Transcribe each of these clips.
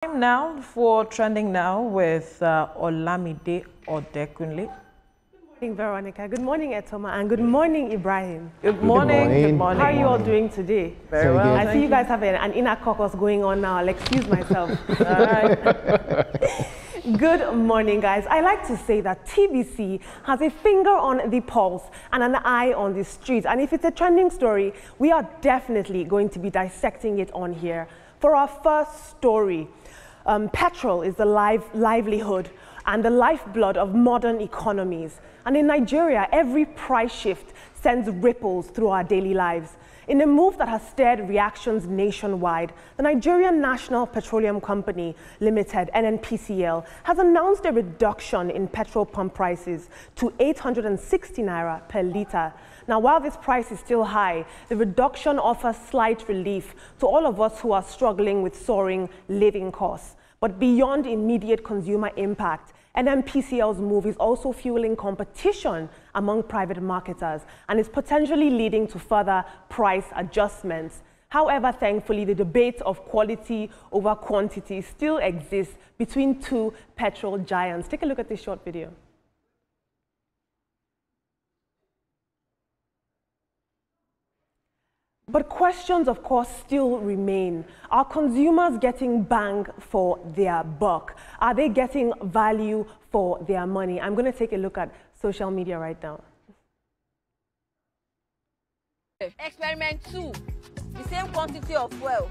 Time now for Trending Now with Olamide Odekunle. Good morning, Veronica. Good morning, Etoma. And good morning, Ibrahim. Good morning. Good morning. How are you all doing today? Very well. I see you guys have an inner caucus going on now. I'll excuse myself. All right. Good morning, guys. I like to say that TVC has a finger on the pulse and an eye on the street. And if it's a trending story, we are definitely going to be dissecting it on here. For our first story, petrol is the livelihood and the lifeblood of modern economies. And in Nigeria, every price shift sends ripples through our daily lives. In a move that has stirred reactions nationwide, the Nigerian National Petroleum Company Limited, NNPCL, has announced a reduction in petrol pump prices to 860 naira per litre. Now, while this price is still high, the reduction offers slight relief to all of us who are struggling with soaring living costs. But beyond immediate consumer impact, NNPCL's move is also fueling competition among private marketers and is potentially leading to further price adjustments. However, thankfully, the debate of quality over quantity still exists between two petrol giants. Take a look at this short video. But questions, of course, still remain. Are consumers getting bang for their buck? Are they getting value for their money? I'm going to take a look at social media right now. Experiment 2, the same quantity of fuel.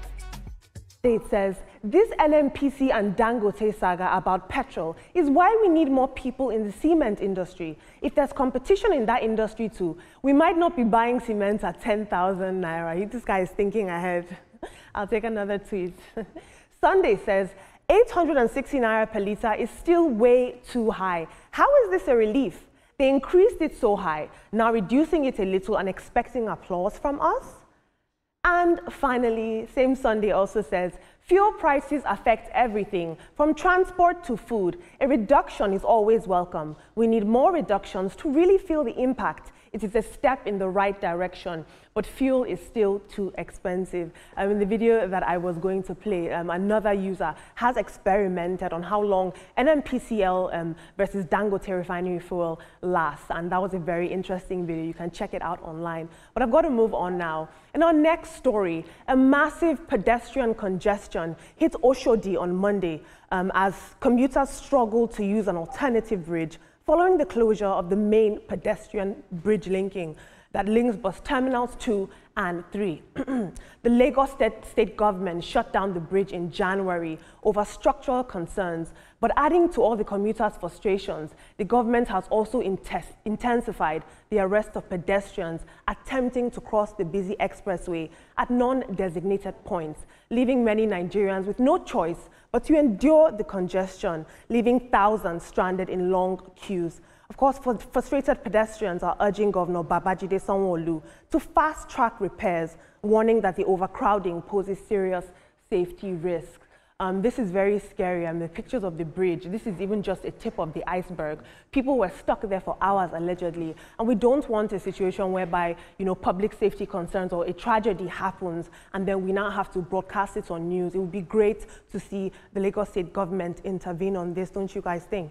It says, this NNPC and Dangote saga about petrol is why we need more people in the cement industry. If there's competition in that industry too, we might not be buying cement at 10,000 naira. This guy is thinking ahead. I'll take another tweet. Sunday says, 860 naira per litre is still way too high. How is this a relief? They increased it so high, now reducing it a little and expecting applause from us? And finally, same Sunday also says, fuel prices affect everything, from transport to food. A reduction is always welcome. We need more reductions to really feel the impact. It is a step in the right direction, but fuel is still too expensive. In the video that I was going to play, another user has experimented on how long NNPCL versus Dangote refinery fuel lasts, and that was a very interesting video. You can check it out online. But I've got to move on now. In our next story, a massive pedestrian congestion hit Oshodi on Monday as commuters struggled to use an alternative bridge following the closure of the main pedestrian bridge linking that links bus terminals 2 and 3. The Lagos state government shut down the bridge in January over structural concerns, but adding to all the commuters' frustrations, the government has also intensified the arrest of pedestrians attempting to cross the busy expressway at non-designated points, leaving many Nigerians with no choice but to endure the congestion, leaving thousands stranded in long queues. Of course, frustrated pedestrians are urging Governor Babajide Sanwo-Olu to fast-track repairs, warning that the overcrowding poses serious safety risks. This is very scary. The pictures of the bridge, this is even just a tip of the iceberg. People were stuck there for hours, allegedly. And we don't want a situation whereby, public safety concerns or a tragedy happens, and then we now have to broadcast it on news. It would be great to see the Lagos state government intervene on this, don't you guys think?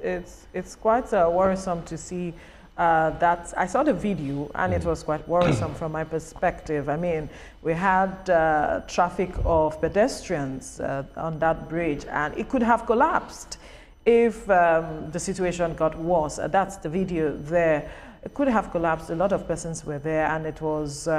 It's quite worrisome to see that. I saw the video and it was quite worrisome from my perspective. I mean, we had traffic of pedestrians on that bridge, and it could have collapsed if the situation got worse. That's the video there. It could have collapsed. A lot of persons were there, and it was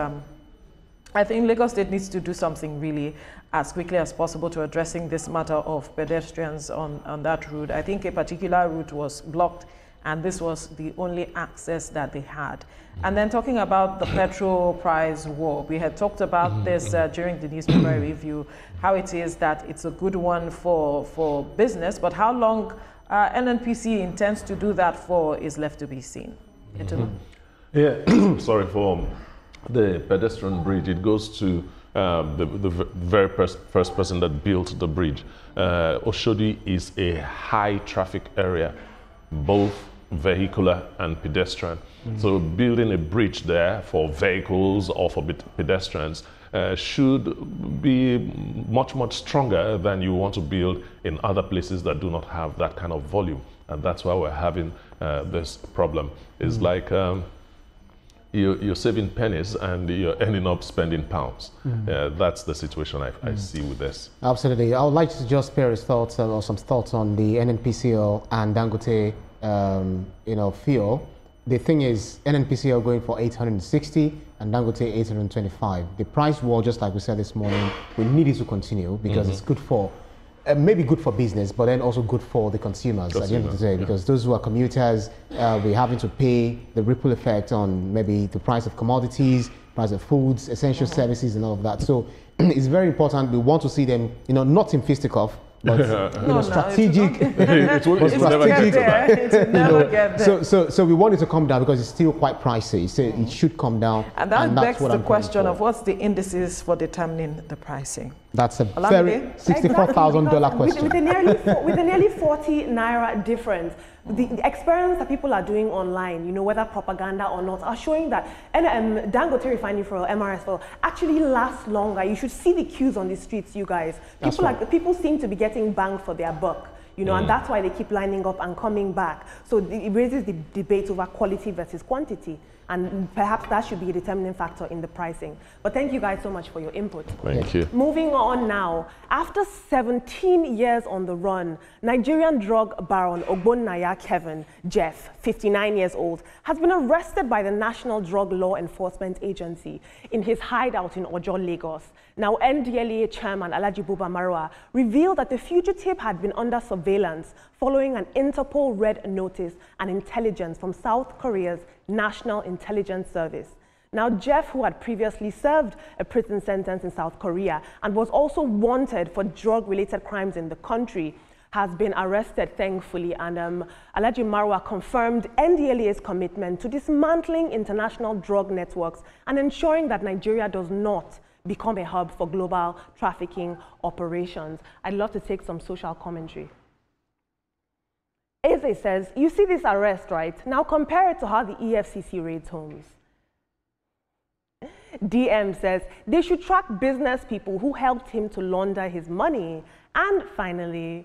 I think Lagos State needs to do something really as quickly as possible to addressing this matter of pedestrians on that route. I think a particular route was blocked, and this was the only access that they had. And then talking about the petrol price war, we had talked about this during the newspaper review, how it is that it's a good one for business, but how long NNPC intends to do that for is left to be seen. Yeah, sorry, for the pedestrian bridge, it goes to the very first person that built the bridge. Oshodi is a high traffic area, both vehicular and pedestrian. So building a bridge there for vehicles or for pedestrians should be much, much stronger than you want to build in other places that do not have that kind of volume. And that's why we're having this problem. It's like you're saving pennies and you're ending up spending pounds. That's the situation I see with this. Absolutely. I would like to just spare his thoughts or some thoughts on the NNPCL and Dangote fuel. The thing is, NNPCL going for 860 and Dangote 825. The price war, just like we said this morning, we need it to continue because it's good for, maybe good for business, but then also good for the consumers at the end of the day, because those who are commuters, we're having to pay the ripple effect on maybe the price of commodities, price of foods, essential services and all of that. So it's very important. We want to see them, not in fisticuffs, but strategic. It will never get there. It will never get there. So we want it to come down because it's still quite pricey. So it should come down. And that begs the question of what's the indices for determining the pricing? That's a very $64,000 question. With a nearly 40 naira difference, the experiments that people are doing online, whether propaganda or not, are showing that Dangote refining for MRS for actually lasts longer. You should see the queues on the streets, you guys. People seem to be getting banged for their buck. And that's why they keep lining up and coming back. So it raises the debate over quality versus quantity. And perhaps that should be a determining factor in the pricing. But thank you guys so much for your input. Thank you. Moving on now. After 17 years on the run, Nigerian drug baron Ogbonnaya Kevin Jeff, 59 years old, has been arrested by the National Drug Law Enforcement Agency in his hideout in Ojo, Lagos. Now, NDLEA chairman Alhaji Buba Marwa revealed that the fugitive had been under surveillance following an Interpol red notice and intelligence from South Korea's National Intelligence Service. Now, Jeff, who had previously served a prison sentence in South Korea and was also wanted for drug-related crimes in the country, has been arrested, thankfully, and Alhaji Marwa confirmed NDLEA's commitment to dismantling international drug networks and ensuring that Nigeria does not become a hub for global trafficking operations. I'd love to take some social commentary. Eze says, you see this arrest, right? Now compare it to how the EFCC raids homes. DM says, they should track business people who helped him to launder his money. And finally,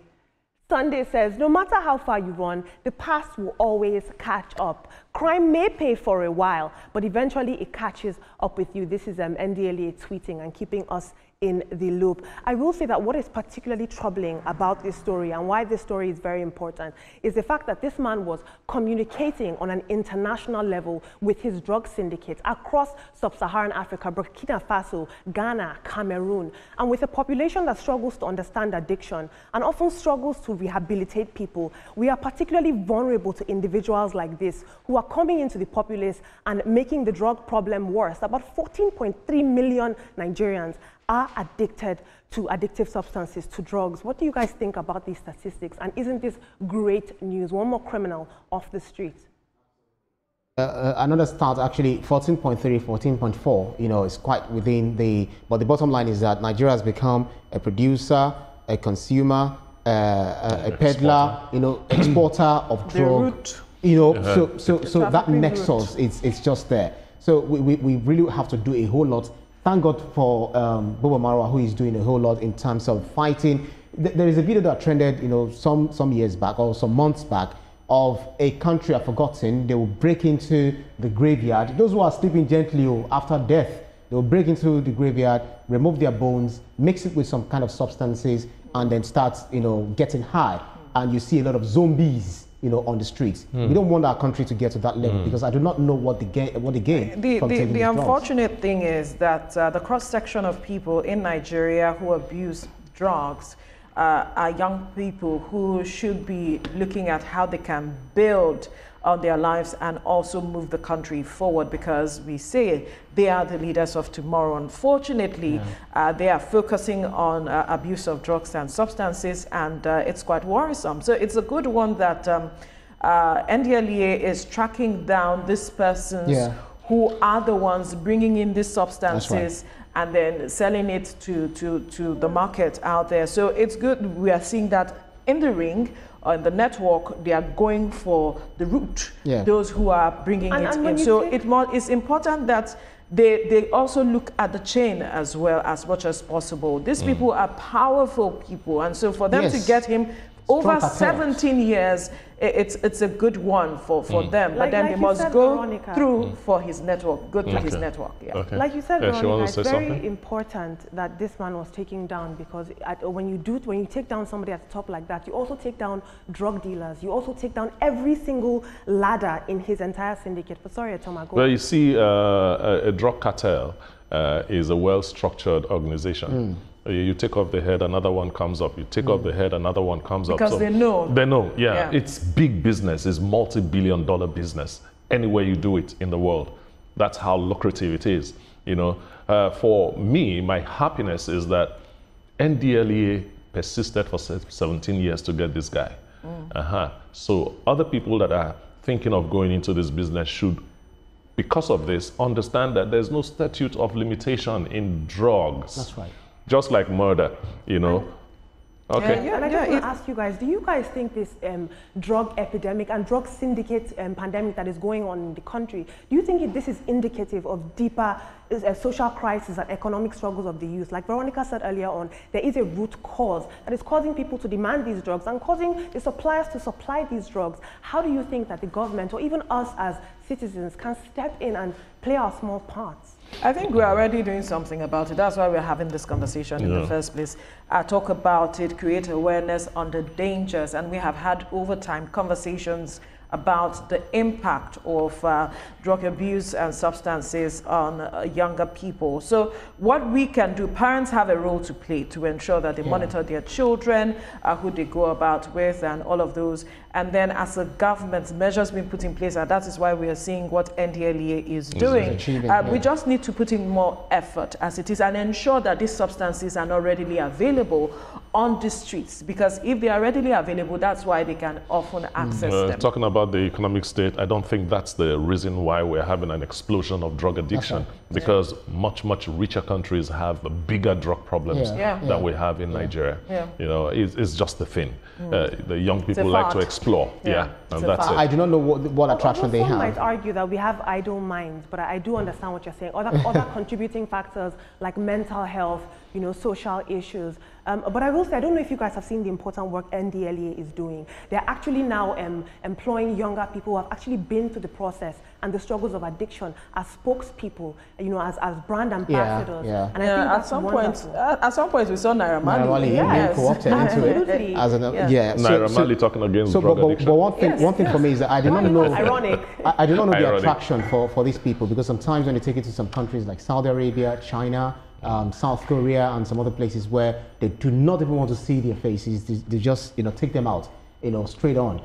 Sunday says, no matter how far you run, the past will always catch up. Crime may pay for a while, but eventually it catches up with you. This is NDLEA tweeting and keeping us in the loop. I will say that what is particularly troubling about this story and why this story is very important is the fact that this man was communicating on an international level with his drug syndicates across sub-Saharan Africa, Burkina Faso, Ghana, Cameroon, and with a population that struggles to understand addiction and often struggles to rehabilitate people. We are particularly vulnerable to individuals like this who are coming into the populace and making the drug problem worse. About 14.3 million Nigerians are addicted to addictive substances, to drugs. What do you guys think about these statistics? And isn't this great news? One more criminal off the street. Another stat, actually, 14.3, 14.4, is quite within the, but the bottom line is that Nigeria has become a producer, a consumer, a peddler, exporter of drug. So that nexus, it's just there. So we really have to do a whole lot. Thank God for Buba Marwa, who is doing a whole lot in terms of fighting. There is a video that trended, some years back or some months back of a country I've forgotten. They will break into the graveyard. Those who are sleeping gently after death, they will break into the graveyard, remove their bones, mix it with some kind of substances, and then start, getting high. And you see a lot of zombies, on the streets. We don't want our country to get to that level because I do not know what they gain from taking the unfortunate thing is that the cross-section of people in Nigeria who abuse drugs are young people who should be looking at how they can build on their lives and also move the country forward, because we say they are the leaders of tomorrow. Unfortunately, they are focusing on abuse of drugs and substances, and it's quite worrisome. So it's a good one that NDLEA is tracking down these persons who are the ones bringing in these substances and then selling it to the market out there. So it's good. We are seeing that in the ring, in the network, they are going for the root, those who are bringing it in. So it's important that they also look at the chain as well as much as possible. These people are powerful people, and so for them to get him over 17 years, it's a good one for them. But then they must go Veronica, through for his network, go through his network. Yeah. Okay. Like you said, Veronica, it's very something? important that this man was taken down, because when you take down somebody at the top like that, you also take down drug dealers. You also take down every single ladder in his entire syndicate. But sorry, Atoma, go. Well, you see, a drug cartel is a well-structured organization. You take off the head, another one comes up. You take off the head, another one comes up. Because they know. They know, yeah. It's big business. It's multi-billion-dollar business. Anywhere you do it in the world, that's how lucrative it is. You know, for me, my happiness is that NDLEA persisted for 17 years to get this guy. So other people that are thinking of going into this business should, because of this, understand that there's no statute of limitation in drugs. That's right. Just like murder, you know. Okay. And I just want to ask you guys, do you guys think this drug epidemic and drug syndicate pandemic that is going on in the country, do you think this is indicative of deeper social crisis and economic struggles of the youth? Like Veronica said earlier on, there is a root cause that is causing people to demand these drugs and causing the suppliers to supply these drugs. How do you think that the government, or even us as citizens, can step in and play our small parts? I think we're already doing something about it. That's why we're having this conversation in the first place. Talk about it, create awareness on the dangers, and we have had over time conversations about the impact of drug abuse and substances on younger people. So what we can do, parents have a role to play to ensure that they monitor their children, who they go about with, and all of those. And then as a government, measures being put in place, and that is why we are seeing what NDLEA is doing. We just need to put in more effort as it is and ensure that these substances are not readily available on the streets, because if they are readily available, that's why they can often access them. Talking about the economic state, I don't think that's the reason why we're having an explosion of drug addiction, because much richer countries have bigger drug problems than we have in Nigeria. You know, it's just the thing. The young people like to explore. And that's it. I do not know what attraction they have. Some might argue that we have idle minds, but I do understand what you're saying. Other contributing factors like mental health, you know, social issues. But I will say, I don't know if you guys have seen the important work NDLEA is doing. They're actually now employing younger people who have actually been through the process and the struggles of addiction as spokespeople, you know, as brand ambassadors. And I think at some point we saw Naira Marley. Being co-opted into it. As Naira Marley talking against drug addiction. But one thing for me is that I do not know. Ironic. I do not know the attraction for these people, because sometimes when they take it to some countries like Saudi Arabia, China, South Korea, and some other places where they do not even want to see their faces, they just, you know, take them out, you know, straight on.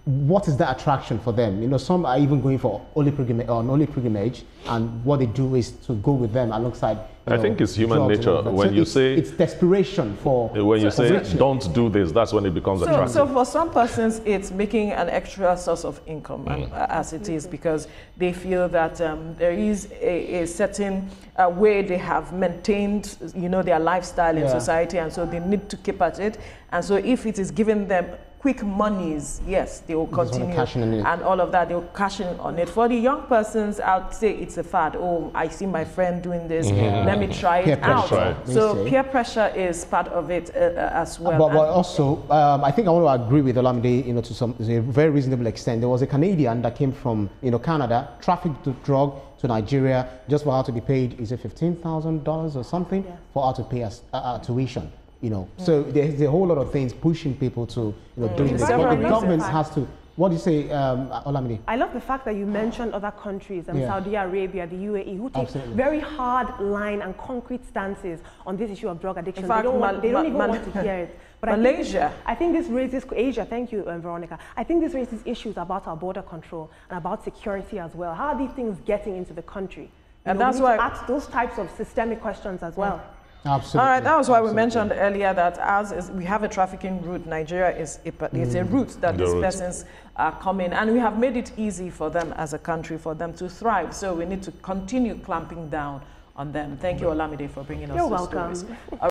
What is that attraction for them? You know, some are even going for holy pilgrimage, and what they do is to go with them alongside. I think it's human nature. When you say it's desperation for. When you say don't do this, that's when it becomes attractive. So for some persons, it's making an extra source of income, as it is, because they feel that there is a certain way they have maintained, you know, their lifestyle in society, and so they need to keep at it. And so if it is giving them quick monies, yes, they will continue, and all of that, they will cash in on it. For the young persons, I'd say it's a fad. Oh, I see my friend doing this, let me try it out. So peer pressure is part of it as well. But also, I think I want to agree with Olamide, you know, to a very reasonable extent. There was a Canadian that came from, you know, Canada, trafficked the drug to Nigeria just for her to be paid, is it $15,000 or something, for her to pay us tuition. You know, so there's a whole lot of things pushing people to, you know, doing this. But the government has to. What do you say, Olamide? I love the fact that you mentioned other countries, Saudi Arabia, the UAE, who take very hard line and concrete stances on this issue of drug addiction. In fact, they don't even want to hear it. But Malaysia. I think this raises, Asia, thank you, Veronica. I think this raises issues about our border control and about security as well. How are these things getting into the country? And that's why we ask those types of systemic questions as well. Absolutely. All right, that was why we mentioned earlier that as we have a trafficking route, Nigeria is a route that these persons are coming, and we have made it easy for them as a country for them to thrive. So we need to continue clamping down on them. Thank you, Olamide, for bringing us these stories. You're welcome.